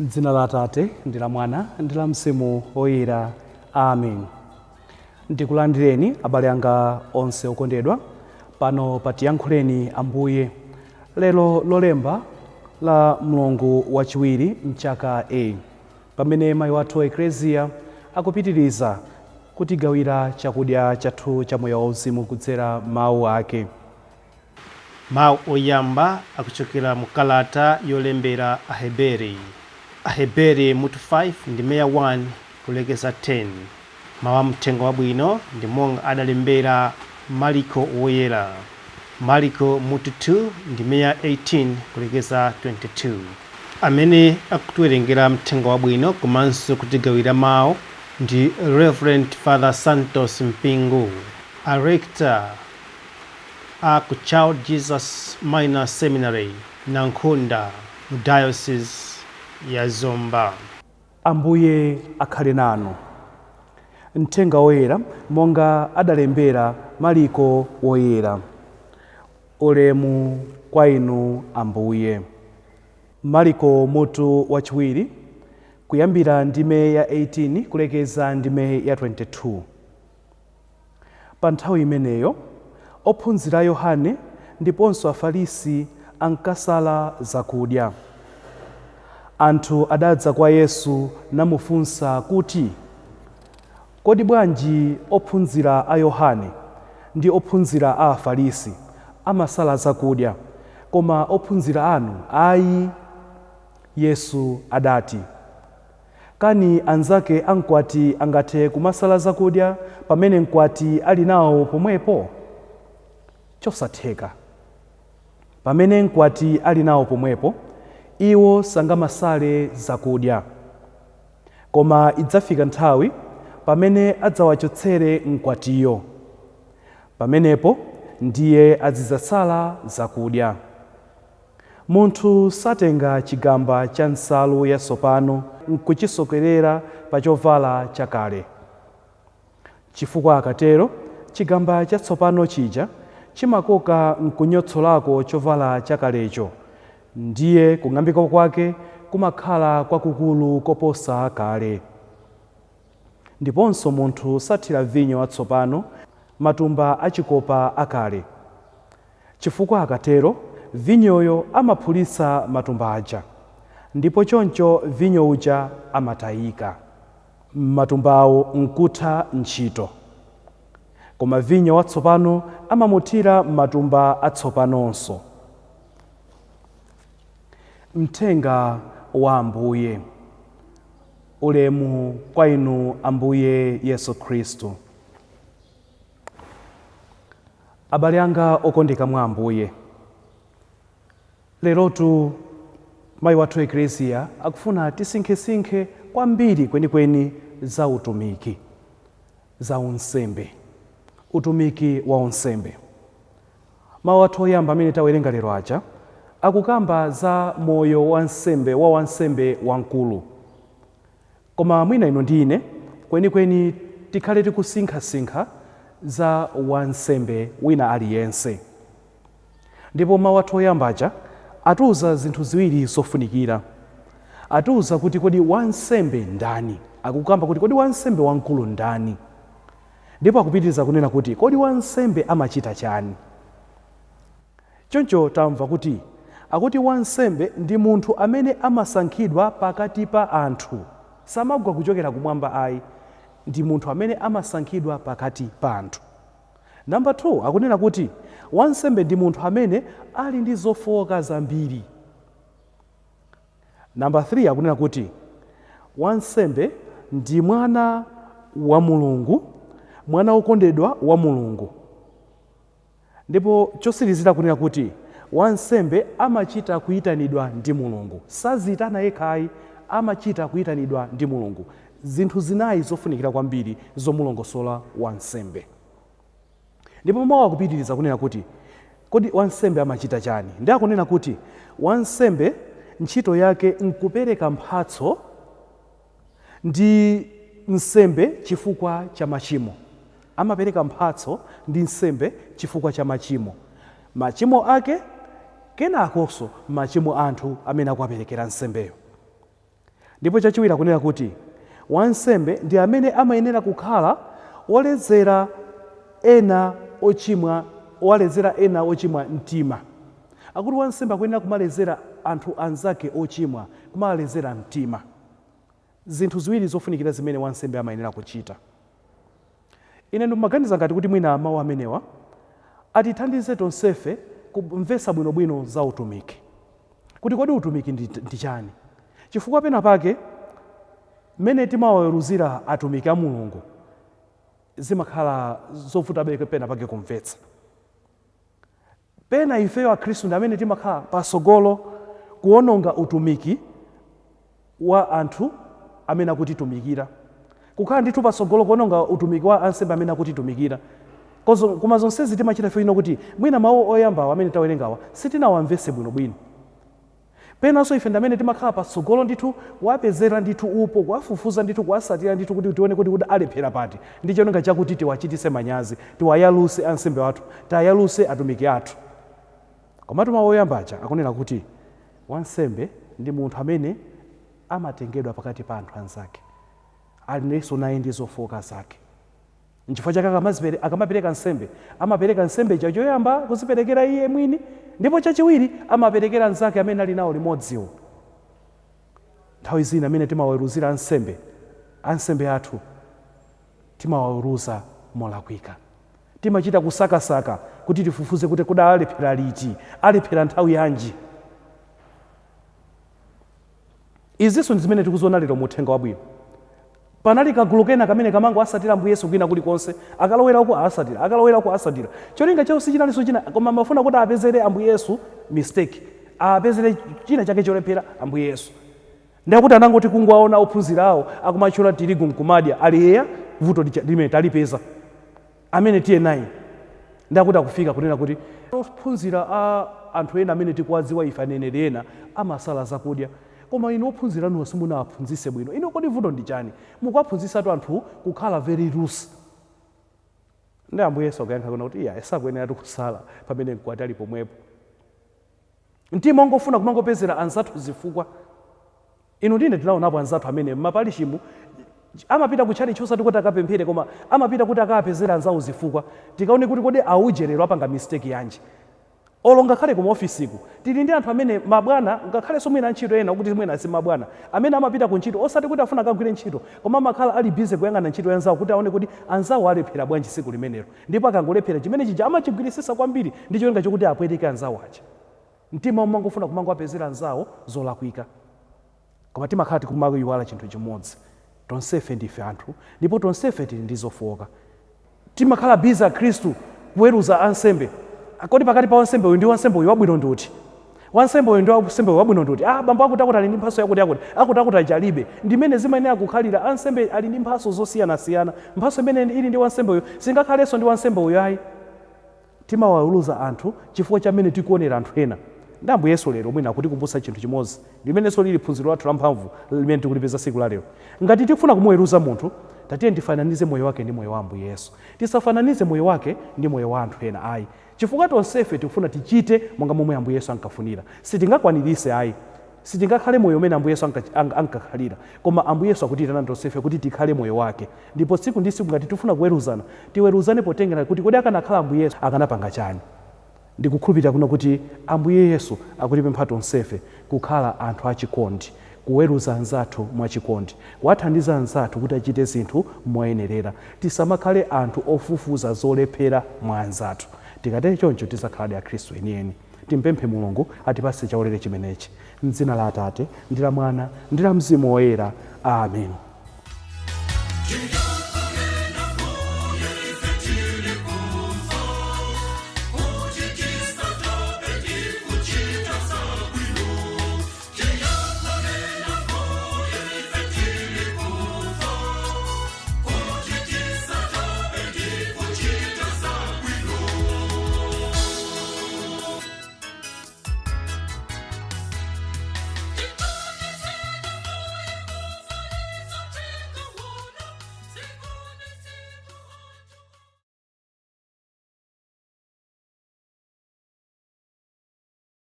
M'dzina la Atate ndi la Mwana ndi la Mzimu Woyera. Amen. Ndikulandireni abale anga onse okondedwa pano patiyankhuleni Ambuye. Lero Lolemba la mulungu wachiwiri mchaka A, pamene mayi wathu Ekleziya akupitiriza kutigawira chakudya chathu cha moyo wauzimu kudzera mawu ake. Mawu oyamba akuchokera mu kalata yolembera Aheberi. Aheberi mutu 5 ndi meya 1 kulekeza 10. Mawu amthenga wabwino ndi monga adalembera Mariko woyera. Mariko mutu 2 ndi meya 18 kulekeza 22. Amene akutiwerengera mthenga wabwino komanso kutigawira mawu ndi Reverend Father Santos Mpingu, a rector ku Child Jesus Minor Seminary Nankunda mu Diocese ya Zomba. Ambuye akhale nanu. Mthenga woyera monga adalembera Mariko woyera. Ulemu kwa inu Ambuye. Mariko mutu wachiwiri kuyambira ndime ya 18 kulekeza ndime ya 22. Pa nthawi imeneyo ophunzira a Yohane ndiponso Afarisi ankasala zakudya. Anthu adadza kwa Yesu namufunsa kuti, kodi bwanji ophunzira a Yohane ndi ophunzira a Afarisi amasala zakudya, koma ophunzira anu ayi? Yesu adati, kani anzake ankwati angathe kumasala zakudya pamene mkwati ali nawo pomwepo? Chosatheka. Pamene mkwati ali nawo pomwepo, iwo sangamasale zakudya. Koma idzafika nthawi pamene adzawachotsere mkwatiyo. Pamenepo ndiye azidzasala zakudya. Munthu satenga chigamba cha nsalu yatsopano nkuchisokerera pa chovala chakale. Chifukwa akatero chigamba chatsopano chija chimakoka nkunyotsolako chovala chakalecho, ndiye kung'ambika kwake kumakhala kwakukulu koposa kale. Ndiponso munthu sathira vinyo watsopano matumba achikopa akale. Chifukwa akatero vinyoyo amaphulitsa matumba aja, ndipo choncho vinyo uja amatayika, matumbawo nkutha ntchito. Koma vinyo watsopano amamuthira matumba atsopanonso. Mthenga wa Ambuye. Ulemu kwa inu Ambuye Yesu Khristu. Abale anga okondeka mwa Ambuye, lerotu mayi wathu Ekleziya akufuna tisinkhesinkhe kwambiri kwenikweni za utumiki, za unsembe, utumiki wa unsembe. Mawu athu oyamba amene tawerenga lero aja akukamba za moyo wa nsembe, wa wansembe wamkulu. Koma mwina ino ndine kwenikweni tikhale tikusinkhasinkha za wansembe wina aliyense. Ndipo mawu athu oyamba aja atiuza zinthu ziwiri zofunikira. Atiuza kuti kodi wansembe ndani, akukamba kuti kodi wansembe wamkulu ndani, ndipo akupitiriza kunena kuti kodi wansembe amachita chani. Choncho tamva kuti akuti wansembe ndi munthu amene amasankhidwa pakati pa anthu, samagwa kuchokera kumwamba ayi, ndi munthu amene amasankhidwa pakati pa anthu. Namba 2 akunena kuti wansembe ndi munthu amene ali ndi zofowoka zambiri. Namba 3 akunena kuti wansembe ndi mwana wa Mulungu, mwana wokondedwa wa Mulungu. Ndipo chosirizira kunena kuti wansembe amachita kuyitanidwa ndi Mulungu, sazitana yekhayi, amachita kuyitanidwa ndi Mulungu. Zinthu zinayi zofunikira kwambiri zomulongosola wansembe. Ndipo mawu akupitiriza kunena kuti kodi wansembe amachita chani? Ndi akunena kuti wansembe ntchito yake nkupereka mphatso ndi nsembe chifukwa cha machimo. Amapereka mphatso ndi nsembe chifukwa cha machimo. Machimo ake kenakonso machimo anthu amene akuwaperekera nsembeyo. Ndipo chachiwiri akunena kuti wansembe ndi amene amayenera kukhala wolezera ena ochimwa mtima. Akuti wansembe akuyenera kumalezera anthu anzake ochimwa, kumalezera mtima. Zinthu ziwiri zofunikira zimene wansembe amayenera kuchita. Ine ndimaganiza ngati kuti mwina mawu amenewa atithandize tonsefe kumvetsa bwinobwino za utumiki. Kuti kodi utumiki ndi chani? Chifukwa pena pake mmene timawaweruzira atumiki a Mulungu zimakhala zovuta pena pake kumvetsa. Pena ifeyo akhristu ndi amene timakhala pasogolo kuononga utumiki wa anthu amene akutitumikira. Kukhala ndithu pasogolo kuononga utumiki wa ansembe amene akutitumikira. Koma zonsezi timachita ife ino kuti mwina mawu oyambawa amene tawerengawa sitinawamvetse bwinobwino. Penanso ife ndi amene timakhala pasogolo ndithu kuwapezera ndithu upo, kuwafufuza ndithu, kuwasatira ndithu kuti tione kuti alephera pati. Ndi cholinga chakuti tiwachitise manyazi, tiwayaluse ansembe athu, tiyaluse atumiki athu. Komatu mawu oyambacha akunena kuti wansembe ndi munthu amene amatengedwa pakati pa anthu anzake, alinso naye ndi zofowoka zake. N'chifukwa chake akamapereka nsembe, amapereka nsembe choyamba kuziperekera iye mwini, ndipo chachiwiri amaperekera anzake amene ali nawo limodziwo. Nthawi zina amene timaweruzira ansembe athu timaweruza molakwika. Timachita kusakasaka kuti tifufuze kuti kuda alephera liti, alephera nthawi yanji. Izinso ndi zimene tikuziona lero mu Uthenga Wabwino. Panali kagulu kena kamene kamango asatira Ambuye Yesu kwina kulikonse, akalowera uko asatira, akalowera uko asatira. Cholinga chawo sichinalinso china, koma amafuna kuti apezere Ambuye Yesu mistake, apezere china chake cholephera Ambuye Yesu. Ndakuti anangoti kungowaona ophunzira awo akumatchula tirigu nkumadya, aliyeya vuto limene talipeza amene tiye naye. Ndakuti akufika kunena kuti ophunzira anthu ena amene tikuwadziwa ife aneneri ena amasala zakudya. Koma inu ophunzira anu simunawaphunzitse bwino. Inu kodi vuto ndi chani? Mukuwaphunzitsatu anthu kukhala very loose. Ndi Ambuye Yesu akuyankha kuti sakuyenera kusala pamene mkwati ali pomwepo. Mtima ungofuna kumangopezera anzathu zifukwa. Inu ndine tinaonapo anzathu amene m'mapalishimu amapita kutchali chosati kuti akapemphere, koma amapita kuti akapezera anzawo zifukwa. Tikaone kuti kodi aujerero apanga mistake yanji. Olo ngakhale kuma ofisiku tili ndi anthu amene mabwana ngakhale somwena ntchito ena kuti mwena si mabwana amene amapita ku ntchito osati kuti afuna akagwire ntchito, koma amakhala ali busy kuyang'ana ntchito yanzawo kuti aone kuti anzawo alephera bwanji tsiku limenelo, ndipo akangolephera chimene chija amachigwirisisa kwambiri ndi cholinga chokuti apweteke anzawo aja. Mtima umangofuna kumangowapezera anzawo zolakwika. Koma timakhala tikumayiwala chinthu chimodzi, tonsefe ndife anthu ndipo tonsefe tili ndi zofowoka. Timakhala busy akhristu kuweruza ansembe. Kodi pakati pa wansembe uyu ndi wansembe uyu wabwino ndiuti? Wansembe uyu ndi wansembe wabwino ndiuti? Bambo akuti ali ndi mphaso yakuti achalibe. Ndimene zimayenera kukhalira ansembe ali ndi mphaso zosiyanasiyana. Mphaso imene ili ndi wansembe uyu singakhalenso ndi wansembe uyu ayi. Timawaweruza anthu chifukwa chamene tikuonera anthu ena. Ndi Ambuye Yesu lero mwina kuti kumbutsa chinthu chimodzi limenenso lili phunziro lathu lamphamvu limene tikulipeza tsiku la lero. Ngati tikufuna kumuweruza munthu, tatiye tifananize moyo wake ndi moyo wa Ambuye Yesu. Tisafananize moyo wake ndi moyo wa anthu ena ayi. Chifukwa tonsefe tikufuna tichite monga momwe Ambuye Yesu ankafunira. Sitingakwanirise ayi. Sitingakhale moyo umene Ambuye Yesu ankakhalira. Koma Ambuye Yesu akutiyitana tonsefe kuti tikhale moyo wake. Ndipo tsiku ndi tsiku ngati tifuna kuweruzana, tiweruzane potengera kuti kodi akanakhala Ambuye Yesu akanapanga chani. Ndikukhulupirira kuno kuti Ambuye Yesu akutipempha tonsefe kukhala anthu achikondi, kuweruza anzathu mwachikondi, kuwathandiza anzathu kuti achite zinthu moyenerera. Tisamakhale anthu ofufuza zolephera mwa anzathu. Tikatero choncho tizakhala akhristu enieni. Timpemphe Mulungu atipatse chaulere chimenechi. M'dzina la Atate ndi la Mwana ndi la Mzimu Woyera. Amen.